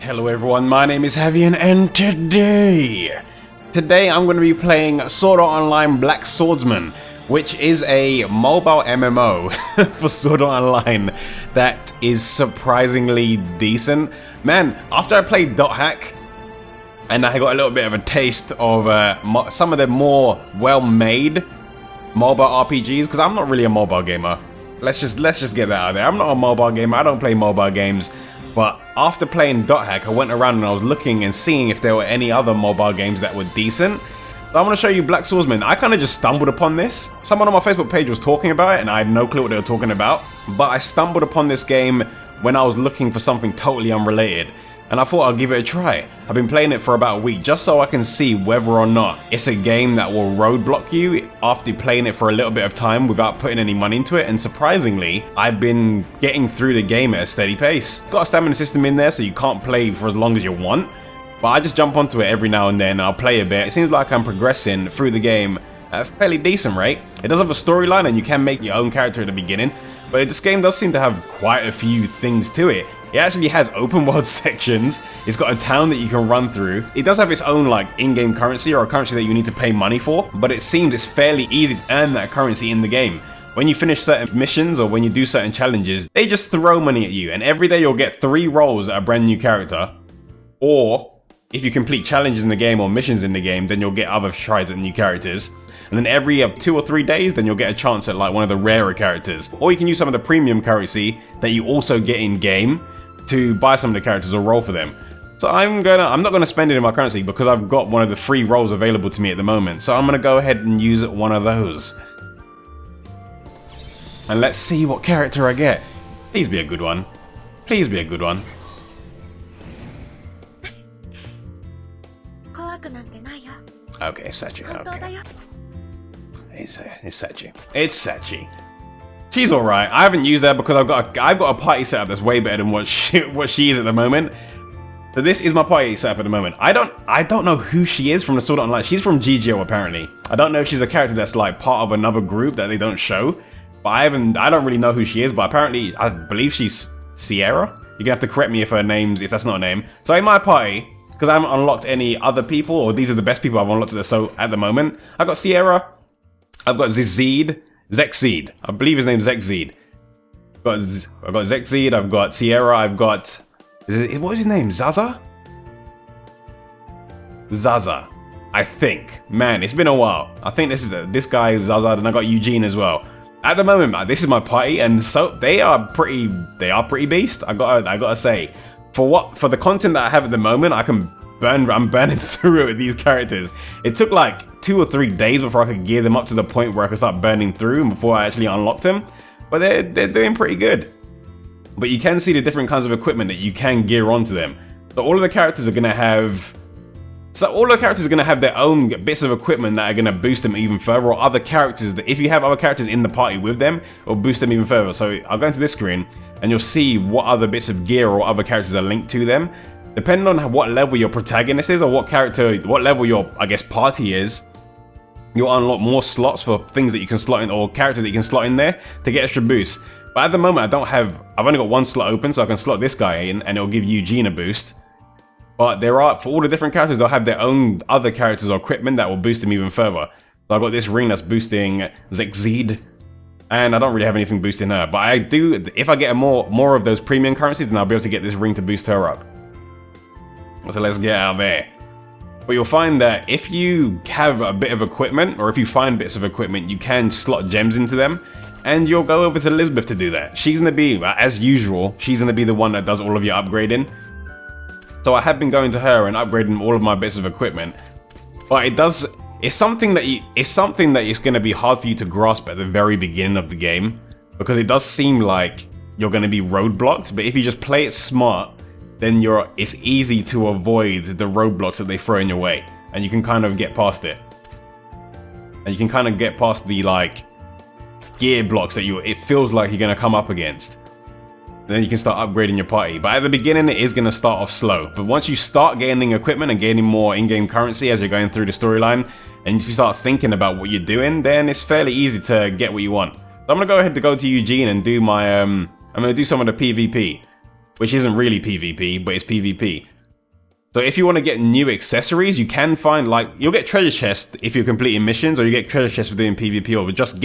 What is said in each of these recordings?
Hello everyone, my name is Havian and today I'm going to be playing Sword Art Online Black Swordsman, which is a mobile MMO for Sword Art Online that is surprisingly decent. Man, after I played Dot Hack and I got a little bit of a taste of some of the more well-made mobile RPGs, because I'm not really a mobile gamer. Let's just get that out there. I'm not a mobile gamer, I don't play mobile games. But after playing Dot Hack, I went around and I was looking and seeing if there were any other mobile games that were decent. So I'm going to show you Black Swordsman. I kind of just stumbled upon this. Someone on my Facebook page was talking about it and I had no clue what they were talking about. But I stumbled upon this game when I was looking for something totally unrelated. And I thought I'd give it a try. I've been playing it for about a week just so I can see whether or not it's a game that will roadblock you after playing it for a little bit of time without putting any money into it. And surprisingly, I've been getting through the game at a steady pace. It's got a stamina system in there so you can't play for as long as you want. But I just jump onto it every now and then, I'll play a bit. It seems like I'm progressing through the game at a fairly decent rate. It does have a storyline and you can make your own character at the beginning. But this game does seem to have quite a few things to it. It actually has open world sections, it's got a town that you can run through. It does have its own like in-game currency or a currency that you need to pay money for, but it seems it's fairly easy to earn that currency in the game. When you finish certain missions or when you do certain challenges, they just throw money at you, and every day you'll get 3 rolls at a brand new character. Or if you complete challenges in the game or missions in the game, then you'll get other tries at new characters. And then every 2 or 3 days, then you'll get a chance at like one of the rarer characters. Or you can use some of the premium currency that you also get in game to buy some of the characters or roll for them. So I'm not gonna spend it in my currency because I've got one of the free rolls available to me at the moment. So I'm gonna go ahead and use one of those. And let's see what character I get. Please be a good one. Please be a good one. Okay, Sachi, okay. It's Sachi. It's Sachi. She's alright. I haven't used her because I've got a party setup that's way better than what she is at the moment. So this is my party setup at the moment. I don't know who she is from the Sword Art Online. She's from GGO apparently. I don't know if she's a character that's like part of another group that they don't show. But I don't really know who she is, but apparently I believe she's Sierra. You're gonna have to correct me if that's not a name. So in my party, because I haven't unlocked any other people, or these are the best people I've unlocked at the moment. I've got Sierra, I've got Zexeed. I believe his name's Zexeed. I've got Zexeed, I've got Sierra, I've got... what is his name? Zaza? Zaza, I think. Man, it's been a while. I think this guy is Zaza, and I got Eugene as well. At the moment, this is my party, and so they are pretty beast. I gotta say, for the content that I have at the moment, I'm burning through it with these characters. It took like 2 or 3 days before I could gear them up to the point where I could start burning through them before I actually unlocked them. But they're doing pretty good. But you can see the different kinds of equipment that you can gear onto them. So all of the characters are gonna have their own bits of equipment that are gonna boost them even further, or other characters that if you have other characters in the party with them, it'll boost them even further. So I'll go into this screen and you'll see what other bits of gear or other characters are linked to them. Depending on what level your protagonist is, or what level your, I guess, party is, you'll unlock more slots for things that you can slot in, or characters that you can slot in there to get extra boosts. But at the moment, I've only got 1 slot open, so I can slot this guy in, and it'll give Eugene a boost. But for all the different characters, they'll have their own other characters or equipment that will boost them even further. So I've got this ring that's boosting Zexeed, and I don't really have anything boosting her. But I do, if I get more of those premium currencies, then I'll be able to get this ring to boost her up. So let's get out of there. But you'll find that if you have a bit of equipment, or if you find bits of equipment, you can slot gems into them, and you'll go over to Elizabeth to do that. She's gonna be, as usual, she's gonna be the one that does all of your upgrading. So I have been going to her and upgrading all of my bits of equipment. But it's something that is gonna be hard for you to grasp at the very beginning of the game, because it does seem like you're gonna be roadblocked, but if you just play it smart, then it's easy to avoid the roadblocks that they throw in your way, and you can kind of get past it. And you can kind of get past the like gear blocks that it feels like you're gonna come up against. Then you can start upgrading your party. But at the beginning, it is gonna start off slow. But once you start gaining equipment and gaining more in-game currency as you're going through the storyline, and if you start thinking about what you're doing, then it's fairly easy to get what you want. So I'm gonna go to Eugene and do my I'm gonna do some of the PvP. which isn't really PvP, but it's PvP. So if you want to get new accessories, you can find, like, you'll get treasure chests if you're completing missions, or you get treasure chests for doing PvP, or just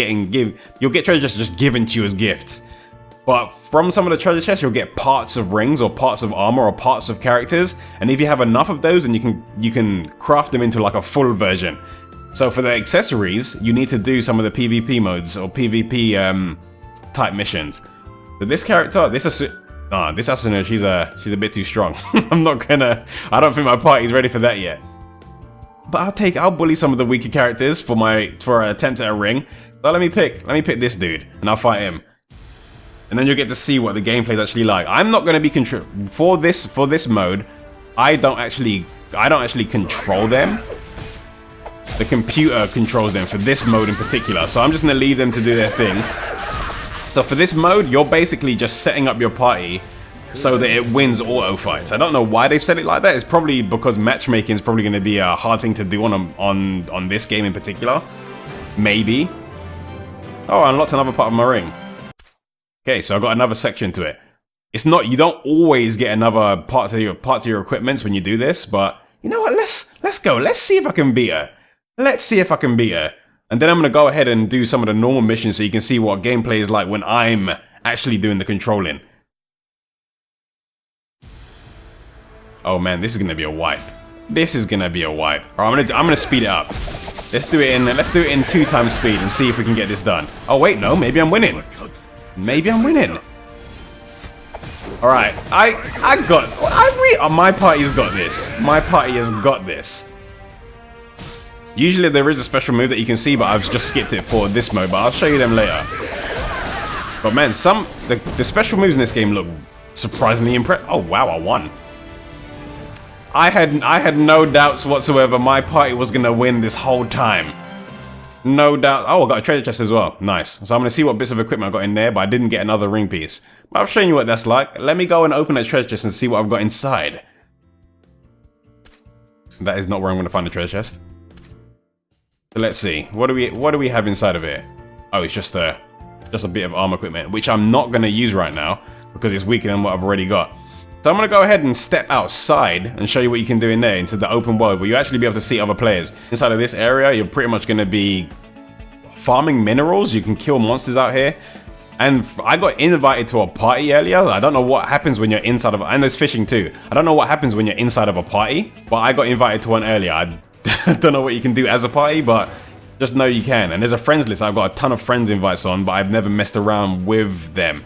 you'll get treasure chests just given to you as gifts. But from some of the treasure chests, you'll get parts of rings, or parts of armor, or parts of characters. And if you have enough of those, then you can craft them into like a full version. So for the accessories, you need to do some of the PvP modes or PvP type missions. So this character, this Asuna, she's a bit too strong. I don't think my party's ready for that yet. But I'll bully some of the weaker characters for an attempt at a ring. So let me pick this dude and I'll fight him. And then you'll get to see what the gameplay is actually like. I'm not going to be for this mode. I don't actually control them. The computer controls them for this mode in particular. So I'm just going to leave them to do their thing. So for this mode, you're basically just setting up your party so that it wins auto fights. I don't know why they've said it like that. It's probably because matchmaking is probably going to be a hard thing to do on this game in particular. Maybe. Oh, I unlocked another part of my ring. Okay, so I got another section to it. It's not, you don't always get another part to your equipments when you do this, but you know what? Let's go. Let's see if I can beat her. Let's see if I can beat her. And then I'm going to go ahead and do some of the normal missions so you can see what gameplay is like when I'm actually doing the controlling. Oh man, this is going to be a wipe. This is going to be a wipe. Alright, I'm going to speed it up. Let's do it in 2 times speed and see if we can get this done. Oh wait, no, maybe I'm winning. Maybe I'm winning. Alright, my party's got this. My party has got this. Usually there is a special move that you can see, but I've just skipped it for this mode, but I'll show you them later. But man, the special moves in this game look surprisingly impressive. Oh wow, I won. I had no doubts whatsoever my party was gonna win this whole time. No doubt. Oh, I got a treasure chest as well. Nice. So I'm gonna see what bits of equipment I got in there, but I didn't get another ring piece. But I've shown you what that's like. Let me go and open that treasure chest and see what I've got inside. That is not where I'm gonna find the treasure chest. So let's see. What do we have inside of here? Oh, it's just a bit of armor equipment, which I'm not gonna use right now because it's weaker than what I've already got. So I'm gonna go ahead and step outside and show you what you can do in there, into the open world, where you actually be able to see other players. Inside of this area, you're pretty much gonna be farming minerals. You can kill monsters out here. And I got invited to a party earlier. I don't know what happens when you're inside of, and there's fishing too. I don't know what happens when you're inside of a party, but I got invited to one earlier. I don't know what you can do as a party, but just know you can. And there's a friends list. I've got a ton of friends invites on, but I've never messed around with them.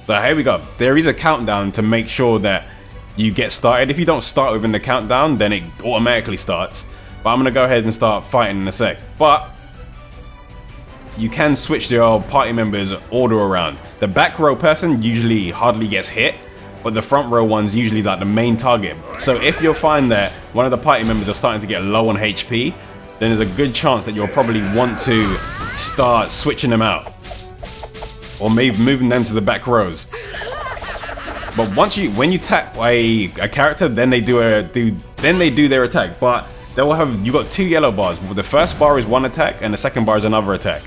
So here we go. There is a countdown to make sure that you get started. If you don't start within the countdown, then it automatically starts. But I'm gonna go ahead and start fighting in a sec. But you can switch your party members' order around. The back row person usually hardly gets hit, but the front row one's usually like the main target. So if you'll find that one of the party members are starting to get low on HP, then there's a good chance that you'll probably want to start switching them out. Or maybe moving them to the back rows. But when you tap a character, then they do their attack. But they will have, you got 2 yellow bars. The first bar is 1 attack, and the second bar is another attack.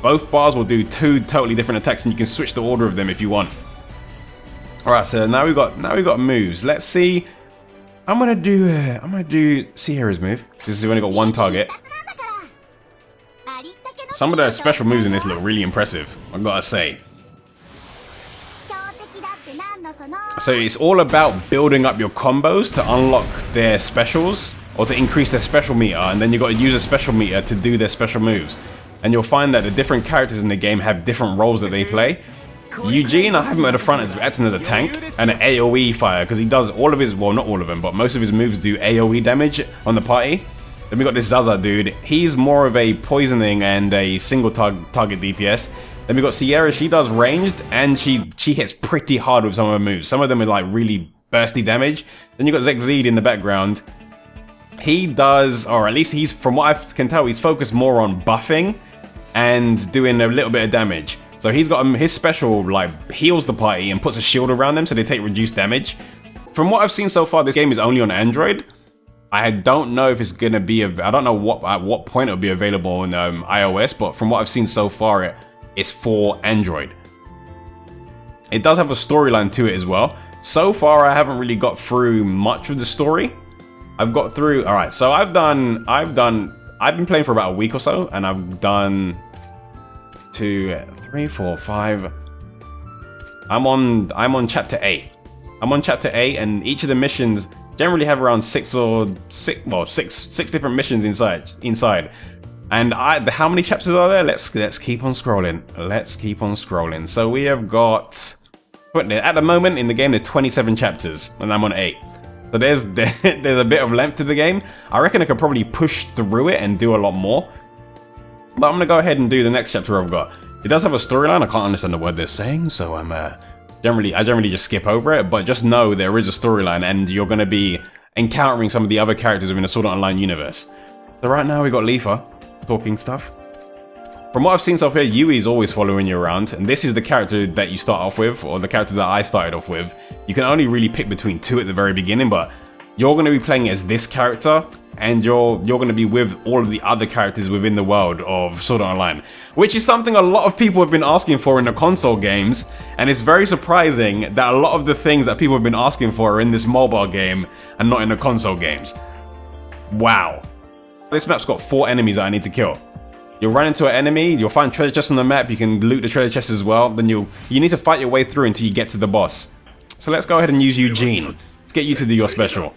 Both bars will do 2 totally different attacks, and you can switch the order of them if you want. All right, so now we got moves. Let's see. I'm gonna do Sierra's move. This has only got 1 target. Some of the special moves in this look really impressive, I've gotta say. So it's all about building up your combos to unlock their specials, or to increase their special meter, and then you've got to use a special meter to do their special moves. And you'll find that the different characters in the game have different roles that they play. Eugene, I have him at the front as acting as a tank and an AoE fire, because he does all of his, well, not all of them, but most of his moves do AoE damage on the party. Then we got this Zaza dude. He's more of a poisoning and a single target DPS. Then we got Sierra. She does ranged, and she hits pretty hard with some of her moves. Some of them are like really bursty damage. Then you got Zekzid in the background. He does, or at least he's, from what I can tell, he's focused more on buffing and doing a little bit of damage. So he's got his special, like, heals the party and puts a shield around them so they take reduced damage. From what I've seen so far, this game is only on Android. I don't know if it's gonna be, I don't know at what point it'll be available on iOS, but from what I've seen so far, it's for Android. It does have a storyline to it as well. So far, I haven't really got through much of the story. I've got through. All right, so I've been playing for about a week or so, and I've done 2, 3, 4, 5. I'm on chapter 8. I'm on chapter 8, and each of the missions generally have around six different missions inside. And how many chapters are there? Let's keep on scrolling. Let's keep on scrolling. So we have got, at the moment in the game, there's 27 chapters, and I'm on 8. So there's a bit of length to the game. I reckon I could probably push through it and do a lot more. But I'm gonna go ahead and do the next chapter I've got. It does have a storyline. I can't understand the word they're saying, so I generally just skip over it. But just know there is a storyline, and you're gonna be encountering some of the other characters within the Sword Art Online universe. So right now we got Leafa talking stuff. From what I've seen so far, Yui's always following you around, and this is the character that you start off with, or the character that I started off with. You can only really pick between 2 at the very beginning, but you're going to be playing as this character, and you're going to be with all of the other characters within the world of Sword Art Online, which is something a lot of people have been asking for in the console games, and it's very surprising that a lot of the things that people have been asking for are in this mobile game and not in the console games. Wow. This map's got 4 enemies that I need to kill. You'll run into an enemy, you'll find treasure chests on the map, you can loot the treasure chests as well, then you need to fight your way through until you get to the boss. So let's go ahead and use Eugene. Let's get you to do your special.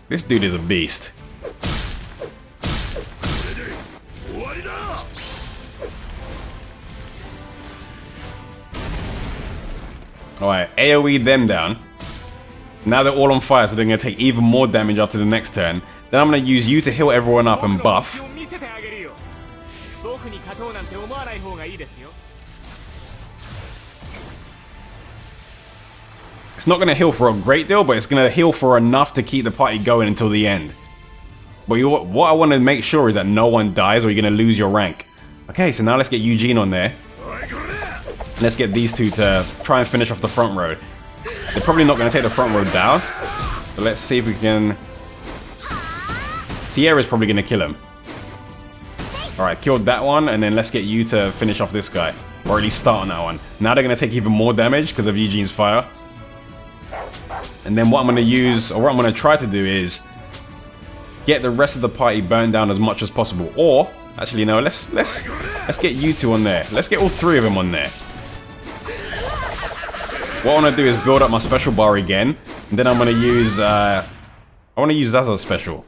This dude is a beast. Alright, AoE them down. Now they're all on fire, so they're going to take even more damage after the next turn. Then I'm going to use you to heal everyone up and buff. It's not going to heal for a great deal, but it's going to heal for enough to keep the party going until the end. But what I want to make sure is that no one dies or you're going to lose your rank. Okay, so now let's get Eugene on there. Let's get these two to try and finish off the front row. They're probably not going to take the front row down. But let's see if we can... Sierra's probably going to kill him. Alright, killed that one, and then let's get you to finish off this guy. Or at least start on that one. Now they're going to take even more damage because of Eugene's fire. And then what I'm going to use, or what I'm going to try to do is get the rest of the party burned down as much as possible. Or, actually no, let's get you two on there. Let's get all 3 of them on there. What I want to do is build up my special bar again, and then I'm going to use I want to use Zaza's special.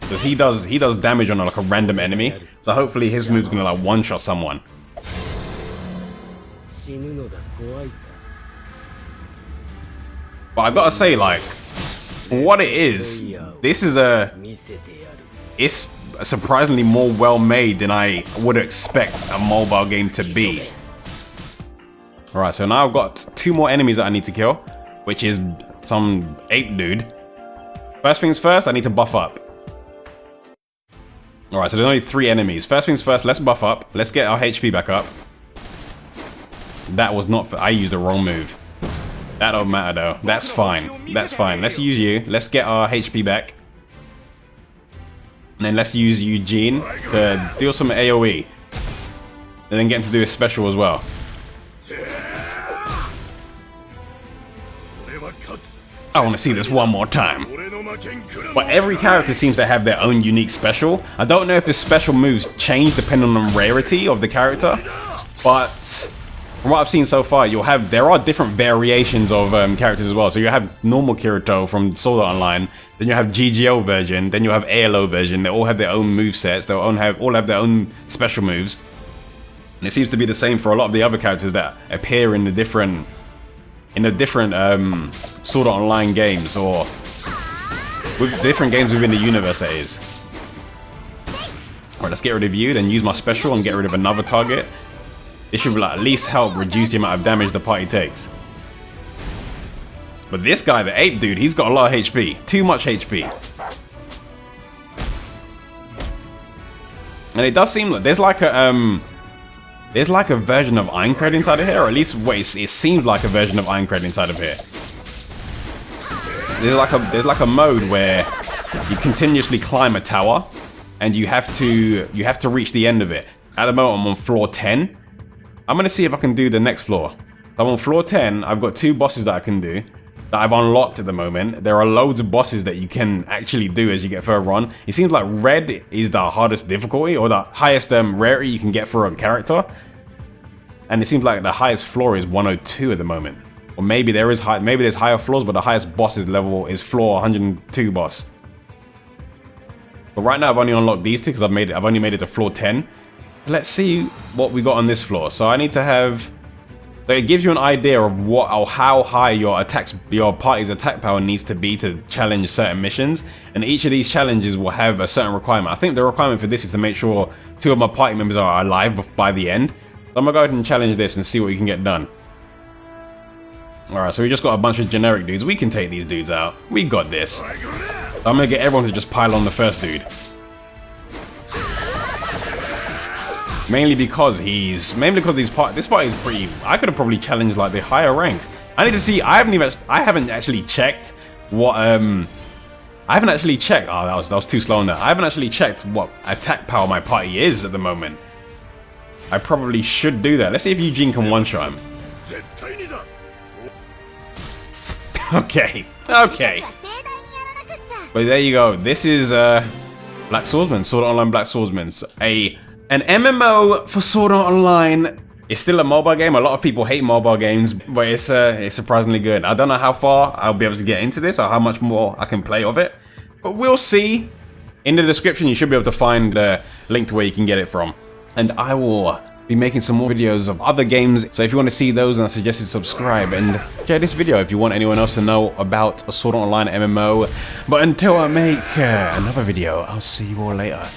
Because he does damage on like a random enemy, so hopefully his move's gonna like one-shot someone. But I gotta say, like, for what it is, this is it's surprisingly more well-made than I would expect a mobile game to be. Alright, so now I've got 2 more enemies that I need to kill, which is some ape dude. First things first, I need to buff up. Alright, so there's only 3 enemies. First things first, let's buff up. Let's get our HP back up. That was not... I used the wrong move. That don't matter though. That's fine. That's fine. Let's use you. Let's get our HP back. And then let's use Eugene to deal some AoE. And then get him to do his special as well. I want to see this one more time. But every character seems to have their own unique special. I don't know if the special moves change depending on the rarity of the character, but from what I've seen so far, there are different variations of characters as well. So you have normal Kirito from Sword Art Online, then you have GGO version, then you have ALO version. They all have their own movesets. They all have their own special moves. And it seems to be the same for a lot of the other characters that appear in the different Sword Art Online games, or with different games within the universe, that is. Alright, let's get rid of you, then use my special and get rid of another target. This should at least help reduce the amount of damage the party takes. But this guy, the ape dude, he's got a lot of HP. Too much HP. And it does seem like there's like a version of Ironclad inside of here, or at least it seems like a version of Ironclad inside of here. There's like a mode where you continuously climb a tower, and you have to reach the end of it. At the moment, I'm on floor 10. I'm gonna see if I can do the next floor. I'm on floor 10. I've got 2 bosses that I can do, that I've unlocked at the moment. There are loads of bosses that you can actually do as you get further on. It seems like red is the hardest difficulty, or the highest rarity you can get for a character. And it seems like the highest floor is 102 at the moment. Or maybe there's higher floors, but the highest boss's level is floor 102 boss. But right now I've only unlocked these 2 because I've only made it to floor 10. Let's see what we got on this floor. So I need to have. So it gives you an idea of what or how high your party's attack power needs to be to challenge certain missions, and each of these challenges will have a certain requirement. I think the requirement for this is to make sure 2 of my party members are alive by the end. So I'm gonna go ahead and challenge this and see what we can get done. Alright, so we just got a bunch of generic dudes. We can take these dudes out. We got this. So I'm gonna get everyone to just pile on the first dude. Mainly because this party is pretty. I could have probably challenged like the higher ranked. I need to see. I haven't actually checked what I haven't actually checked. Oh, that was too slow on that. I haven't actually checked what attack power my party is at the moment. I probably should do that. Let's see if Eugene can one-shot him. Okay. But there you go. This is Black Swordsman, Sword Art Online Black Swordsman. An MMO for Sword Art Online. It's still a mobile game. A lot of people hate mobile games, but it's surprisingly good. I don't know how far I'll be able to get into this or how much more I can play of it, but we'll see. In the description, you should be able to find a link to where you can get it from. And I will be making some more videos of other games. So if you want to see those, then I suggest you subscribe and share this video if you want anyone else to know about a Sword Art Online MMO. But until I make another video, I'll see you all later.